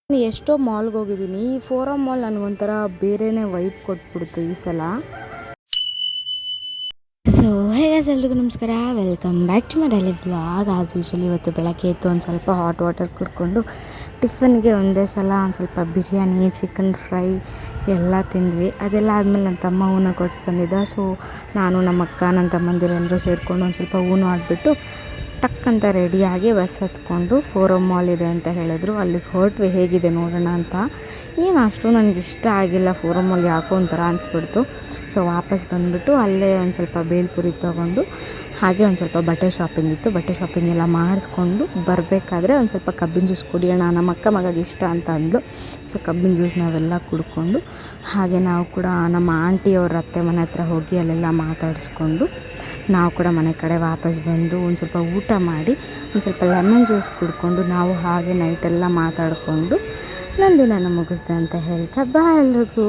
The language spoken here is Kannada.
ಎಷ್ಟೋ ಮಾಲ್ಗೆ ಹೋಗಿದ್ದೀನಿ, ಈ ಫೋರಮ್ ಮಾಲ್ ನನಗೊಂಥರ ಬೇರೆನೇ ವೈಬ್ ಕೊಟ್ಬಿಡ್ತು ಈ ಸಲ. ಸೊ ಎಲ್ರಿಗೂ ನಮಸ್ಕಾರ, welcome back to my daily vlog. As usual ಇವತ್ತು ಬೆಳಗ್ಗೆ ಎದ್ದು ಒಂದು ಸ್ವಲ್ಪ ಹಾಟ್ ವಾಟರ್ ಕುಡ್ಕೊಂಡು ಟಿಫನ್ಗೆ ಒಂದೇ ಸಲ ಒಂದು ಸ್ವಲ್ಪ ಬಿರಿಯಾನಿ, ಚಿಕನ್ ಫ್ರೈ ಎಲ್ಲ ತಿಂದ್ವಿ. ಅದೆಲ್ಲ ಆದಮೇಲೆ ನನ್ನ ತಮ್ಮ ಹೂನ ಕೊಡಿಸ್ಕೊಂಡಿದ್ದ. ಸೊ ನಾನು ನಮ್ಮ ಅಕ್ಕ, ನನ್ನ ತಮ್ಮಂದಿರೆಲ್ಲರೂ ಸೇರಿಕೊಂಡು ಒಂದು ಸ್ವಲ್ಪ ಹೂನು ಆಡಿಬಿಟ್ಟು ಟಕ್ ಅಂತ ರೆಡಿಯಾಗಿ ಬಸ್ ಹತ್ಕೊಂಡು ಫೋರಮ್ ಮಾಲ್ ಇದೆ ಅಂತ ಹೇಳಿದ್ರು, ಅಲ್ಲಿಗೆ ಹೊರಟ್ವಿ. ಹೇಗಿದೆ ನೋಡೋಣ ಅಂತ. ಏನು ಅಷ್ಟು ನನಗೆ ಇಷ್ಟ ಆಗಿಲ್ಲ ಫೋರಮ್ ಮಾಲ್, ಯಾಕೋ ಒಂಥರ ಅನಿಸ್ಬಿಡ್ತು. ಸೊ ವಾಪಸ್ ಬಂದುಬಿಟ್ಟು ಅಲ್ಲೇ ಒಂದು ಸ್ವಲ್ಪ ಬೇಲ್ಪುರಿ ತೊಗೊಂಡು ಹಾಗೆ ಒಂದು ಸ್ವಲ್ಪ ಬಟ್ಟೆ ಶಾಪಿಂಗ್ ಇತ್ತು, ಬಟ್ಟೆ ಶಾಪಿಂಗ್ ಎಲ್ಲ ಮಾಡಿಸ್ಕೊಂಡು ಬರಬೇಕಾದ್ರೆ ಒಂದು ಸ್ವಲ್ಪ ಕಬ್ಬಿನ ಜ್ಯೂಸ್ ಕುಡಿಯೋಣ, ನಮ್ಮ ಅಕ್ಕ ಮಗಗೆ ಇಷ್ಟ ಅಂತ ಅಂದ್ಲು. ಸೊ ಕಬ್ಬಿನ ಜ್ಯೂಸ್ ನಾವೆಲ್ಲ ಕುಡ್ಕೊಂಡು ಹಾಗೆ ನಾವು ಕೂಡ ನಮ್ಮ ಆಂಟಿಯವ್ರ ಅತ್ತೆ ಮನೆ ಹತ್ರ ಹೋಗಿ ಅಲ್ಲೆಲ್ಲ ಮಾತಾಡಿಸ್ಕೊಂಡು ನಾವು ಕೂಡ ಮನೆ ಕಡೆ ವಾಪಸ್ ಬಂದು ಒಂದು ಸ್ವಲ್ಪ ಊಟ ಮಾಡಿ ಒಂದು ಸ್ವಲ್ಪ ಲೆಮನ್ ಜ್ಯೂಸ್ ಕುಡ್ಕೊಂಡು ನಾವು ಹಾಗೆ ನೈಟೆಲ್ಲ ಮಾತಾಡಿಕೊಂಡು ನನ್ನ ದಿನನ ಮುಗಿಸ್ದೆ ಅಂತ ಹೇಳ್ತಾ, ಬಾ ಎಲ್ರಿಗೂ.